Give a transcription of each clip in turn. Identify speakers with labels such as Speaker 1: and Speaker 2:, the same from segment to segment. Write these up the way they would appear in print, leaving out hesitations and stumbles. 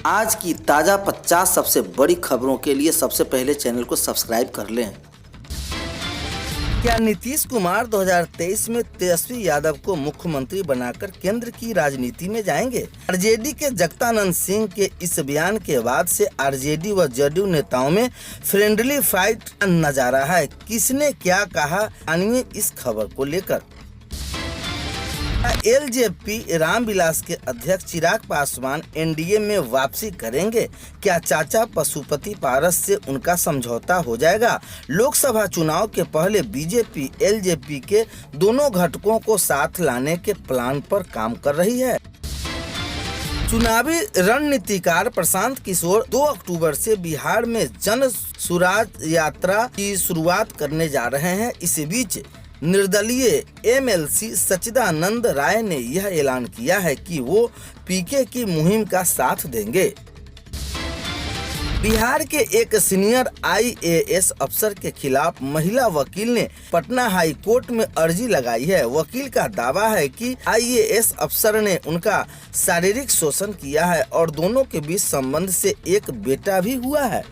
Speaker 1: आज की ताज़ा 50 सबसे बड़ी खबरों के लिए सबसे पहले चैनल को सब्सक्राइब कर लें। क्या नीतीश कुमार 2023 में तेजस्वी यादव को मुख्यमंत्री बनाकर केंद्र की राजनीति में जाएंगे? आरजेडी के जगदानंद सिंह के इस बयान के बाद से आरजेडी व जेडीयू नेताओं में फ्रेंडली फाइट नजारा है। किसने क्या कहा, जानिए इस खबर को लेकर। एलजेपी रामविलास के अध्यक्ष चिराग पासवान एनडीए में वापसी करेंगे? क्या चाचा पशुपति पारस से उनका समझौता हो जाएगा? लोकसभा चुनाव के पहले बीजेपी एलजेपी के दोनों घटकों को साथ लाने के प्लान पर काम कर रही है। चुनावी रणनीतिकार प्रशांत किशोर 2 अक्टूबर से बिहार में जन सुराज यात्रा की शुरुआत करने जा रहे हैं। इस बीच निर्दलीय एमएलसी सच्चिदानंद राय ने यह ऐलान किया है कि वो पीके की मुहिम का साथ देंगे। बिहार के एक सीनियर आईएएस अफसर के खिलाफ महिला वकील ने पटना हाई कोर्ट में अर्जी लगाई है। वकील का दावा है कि आईएएस अफसर ने उनका शारीरिक शोषण किया है और दोनों के बीच संबंध से एक बेटा भी हुआ है।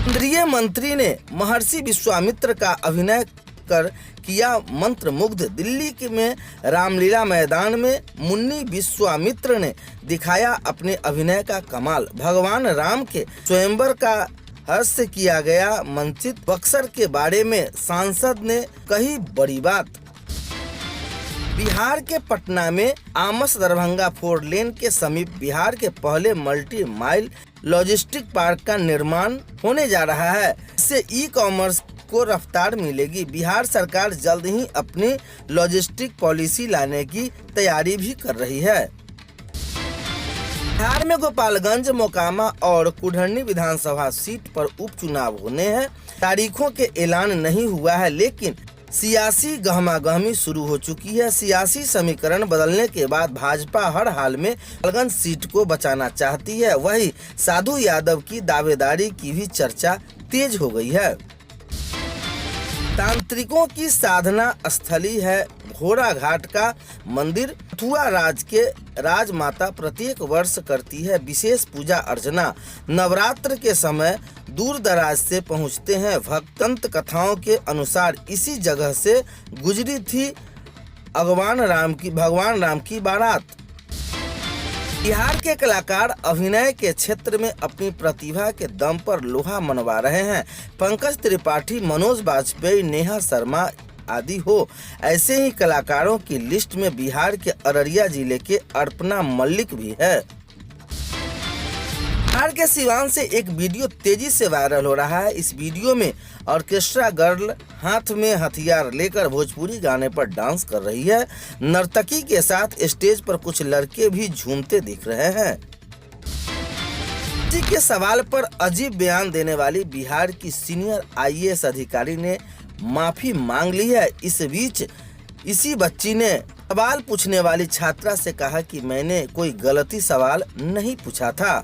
Speaker 1: केंद्रीय मंत्री ने महर्षि विश्वामित्र का अभिनय कर किया मंत्रमुग्ध। दिल्ली में रामलीला मैदान में मुन्नी विश्वामित्र ने दिखाया अपने अभिनय का कमाल। भगवान राम के स्वयंवर का हर्ष किया गया मंचित। बक्सर के बारे में सांसद ने कही बड़ी बात। बिहार के पटना में आमस दरभंगा 4 लेन के समीप बिहार के पहले मल्टी माइल लॉजिस्टिक पार्क का निर्माण होने जा रहा है। इससे ई कॉमर्स को रफ्तार मिलेगी। बिहार सरकार जल्द ही अपनी लॉजिस्टिक पॉलिसी लाने की तैयारी भी कर रही है। बिहार में गोपालगंज, मोकामा और कुढ़नी विधानसभा सीट पर उपचुनाव होने हैं। तारीखों के ऐलान नहीं हुआ है, लेकिन सियासी गहमागहमी शुरू हो चुकी है। सियासी समीकरण बदलने के बाद भाजपा हर हाल में गोपालगंज सीट को बचाना चाहती है। वहीं साधु यादव की दावेदारी की भी चर्चा तेज हो गई है। तांत्रिकों की साधना स्थली है घोड़ा घाट का मंदिर। मथुरा राज के राजमाता प्रत्येक वर्ष करती है विशेष पूजा अर्चना। नवरात्र के समय दूर दराज से पहुंचते हैं भक्त। दंत कथाओं के अनुसार इसी जगह से गुजरी थी भगवान राम की बारात। बिहार के कलाकार अभिनय के क्षेत्र में अपनी प्रतिभा के दम पर लोहा मनवा रहे हैं। पंकज त्रिपाठी, मनोज बाजपेयी, नेहा शर्मा आदि हो। ऐसे ही कलाकारों की लिस्ट में बिहार के अररिया जिले के अर्पणा मल्लिक भी है। बिहार के सिवान से एक वीडियो तेजी से वायरल हो रहा है। इस वीडियो में ऑर्केस्ट्रा गर्ल हाथ में हथियार लेकर भोजपुरी गाने पर डांस कर रही है। नर्तकी के साथ स्टेज पर कुछ लड़के भी झूमते दिख रहे हैं। इसी के सवाल पर अजीब बयान देने वाली बिहार की सीनियर आईएएस अधिकारी ने माफी मांग ली है। इस बीच इसी बच्ची ने सवाल पूछने वाली छात्रा से कहा कि मैंने कोई गलती सवाल नहीं पूछा था।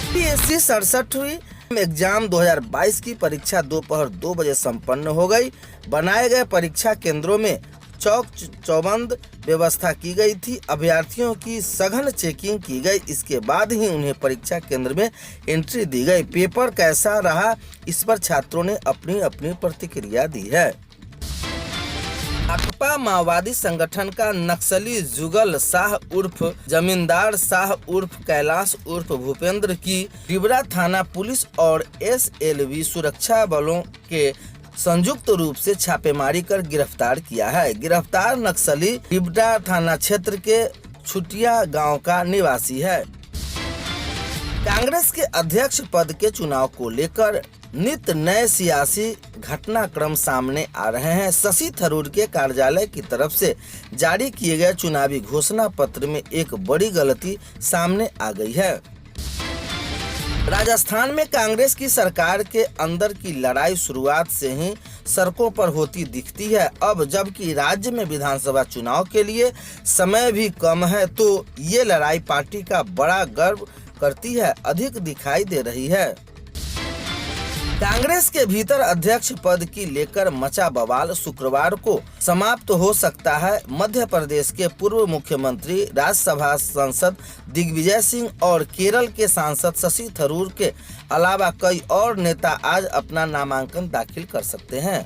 Speaker 1: यूपीएससी 67वीं एग्जाम 2022 की परीक्षा दोपहर 2 बजे संपन्न हो गई। बनाए गए परीक्षा केंद्रों में चौक चौबंद व्यवस्था की गई थी। अभ्यर्थियों की सघन चेकिंग की गई। इसके बाद ही उन्हें परीक्षा केंद्र में एंट्री दी गई। पेपर कैसा रहा, इस पर छात्रों ने अपनी अपनी प्रतिक्रिया दी है। भाकपा माओवादी संगठन का नक्सली जुगल शाह उर्फ जमींदार शाह उर्फ कैलाश उर्फ भूपेंद्र की डिबरा थाना पुलिस और एसएलवी सुरक्षा बलों के संयुक्त रूप से छापेमारी कर गिरफ्तार किया है। गिरफ्तार नक्सली डिबरा थाना क्षेत्र के छुटिया गांव का निवासी है। कांग्रेस के अध्यक्ष पद के चुनाव को लेकर नित नए सियासी घटनाक्रम सामने आ रहे हैं। शशि थरूर के कार्यालय की तरफ से जारी किए गए चुनावी घोषणा पत्र में एक बड़ी गलती सामने आ गई है। राजस्थान में कांग्रेस की सरकार के अंदर की लड़ाई शुरुआत से ही सड़कों पर होती दिखती है। अब जबकि राज्य में विधानसभा चुनाव के लिए समय भी कम है, तो ये लड़ाई पार्टी का बड़ा गर्व करती है अधिक दिखाई दे रही है। कांग्रेस के भीतर अध्यक्ष पद की लेकर मचा बवाल शुक्रवार को समाप्त हो सकता है। मध्य प्रदेश के पूर्व मुख्यमंत्री, राज्यसभा सांसद दिग्विजय सिंह और केरल के सांसद शशि थरूर के अलावा कई और नेता आज अपना नामांकन दाखिल कर सकते हैं।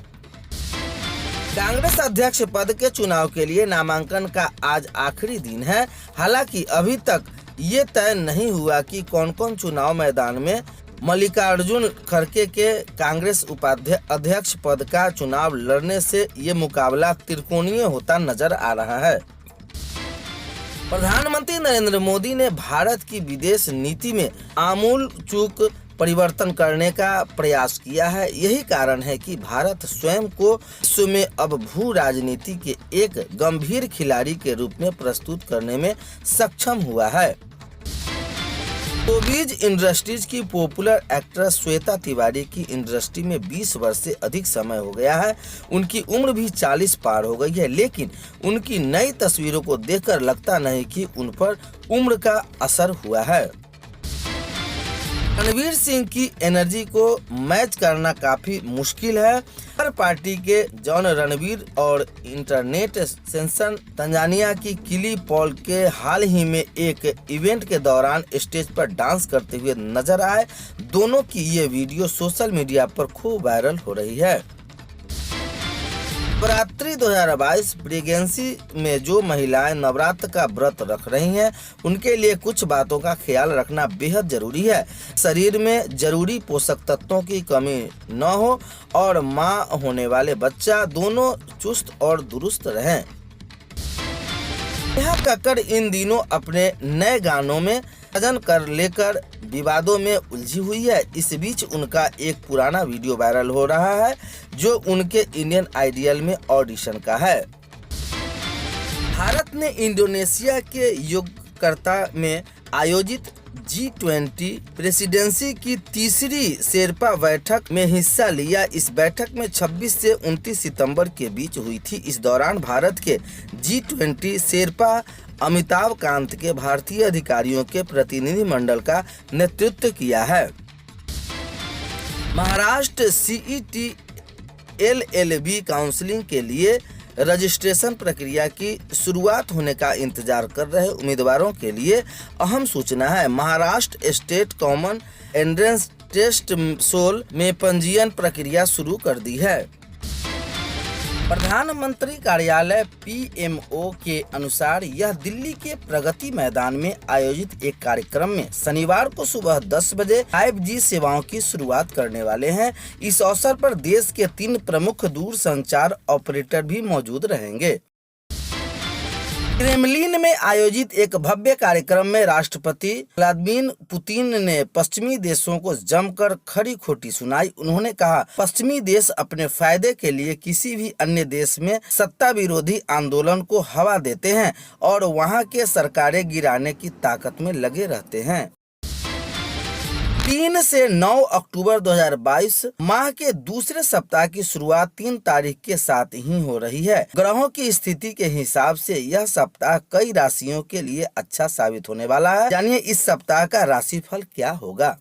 Speaker 1: कांग्रेस अध्यक्ष पद के चुनाव के लिए नामांकन का आज आखिरी दिन है। हालांकि अभी तक ये तय नहीं हुआ कि कौन कौन चुनाव मैदान में। मल्लिकार्जुन खड़गे के कांग्रेस उपाध्यक्ष पद का चुनाव लड़ने से ये मुकाबला त्रिकोणीय होता नजर आ रहा है। प्रधानमंत्री नरेंद्र मोदी ने भारत की विदेश नीति में आमूल चूक परिवर्तन करने का प्रयास किया है। यही कारण है कि भारत स्वयं को विश्व में अब भू राजनीति के एक गंभीर खिलाड़ी के रूप में प्रस्तुत करने में सक्षम हुआ है। शोबिज इंडस्ट्रीज की पॉपुलर एक्ट्रेस श्वेता तिवारी की इंडस्ट्री में 20 वर्ष से अधिक समय हो गया है। उनकी उम्र भी 40 पार हो गई है, लेकिन उनकी नई तस्वीरों को देखकर लगता नहीं कि उन पर उम्र का असर हुआ है। रणवीर सिंह की एनर्जी को मैच करना काफी मुश्किल है। हर पार्टी के जॉन रणवीर और इंटरनेट सेंसन तंजानिया की किली पॉल के हाल ही में एक इवेंट के दौरान स्टेज पर डांस करते हुए नजर आए। दोनों की ये वीडियो सोशल मीडिया पर खूब वायरल हो रही है। नवरात्रि 2022 प्रेगनेंसी में जो महिलाएं नवरात्र का व्रत रख रही हैं, उनके लिए कुछ बातों का ख्याल रखना बेहद जरूरी है। शरीर में जरूरी पोषक तत्वों की कमी न हो और मां होने वाले बच्चा दोनों चुस्त और दुरुस्त रहें। नेहा कक्कड़ इन दिनों अपने नए गानों में भजन कर लेकर विवादों में उलझी हुई है। इस बीच उनका एक पुराना वीडियो वायरल हो रहा है जो उनके इंडियन आइडल में ऑडिशन का है। भारत ने इंडोनेशिया के योग्यकर्ता में आयोजित G20 प्रेसिडेंसी की तीसरी शेरपा बैठक में हिस्सा लिया। इस बैठक में 26 से 29 सितंबर के बीच हुई थी। इस दौरान भारत के G20 शेरपा अमिताभ कांत के भारतीय अधिकारियों के प्रतिनिधि मंडल का नेतृत्व किया है। महाराष्ट्र CET LLB काउंसलिंग के लिए रजिस्ट्रेशन प्रक्रिया की शुरुआत होने का इंतजार कर रहे उम्मीदवारों के लिए अहम सूचना है। Maharashtra state common entrance test cell में पंजीयन प्रक्रिया शुरू कर दी है। प्रधानमंत्री कार्यालय PMO के अनुसार यह दिल्ली के प्रगति मैदान में आयोजित एक कार्यक्रम में शनिवार को सुबह 10 बजे 5G सेवाओं की शुरुआत करने वाले हैं। इस अवसर पर देश के 3 प्रमुख दूरसंचार ऑपरेटर भी मौजूद रहेंगे। क्रेमलिन में आयोजित एक भव्य कार्यक्रम में राष्ट्रपति व्लादिमीर पुतिन ने पश्चिमी देशों को जमकर खरी खोटी सुनाई। उन्होंने कहा, पश्चिमी देश अपने फायदे के लिए किसी भी अन्य देश में सत्ता विरोधी आंदोलन को हवा देते हैं और वहां के सरकारें गिराने की ताकत में लगे रहते हैं। 3 से 9 अक्टूबर 2022 माह के दूसरे सप्ताह की शुरुआत 3 तारीख के साथ ही हो रही है। ग्रहों की स्थिति के हिसाब से यह सप्ताह कई राशियों के लिए अच्छा साबित होने वाला है। जानिए इस सप्ताह का राशिफल क्या होगा।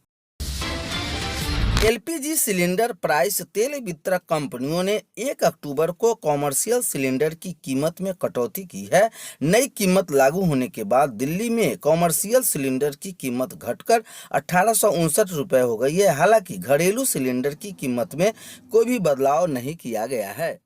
Speaker 1: LPG सिलेंडर प्राइस तेल वितरक कंपनियों ने 1 अक्टूबर को कॉमर्शियल सिलेंडर की कीमत में कटौती की है। नई कीमत लागू होने के बाद दिल्ली में कॉमर्शियल सिलेंडर की कीमत घटकर 1859 रुपये हो गई है। हालांकि घरेलू सिलेंडर की कीमत में कोई भी बदलाव नहीं किया गया है।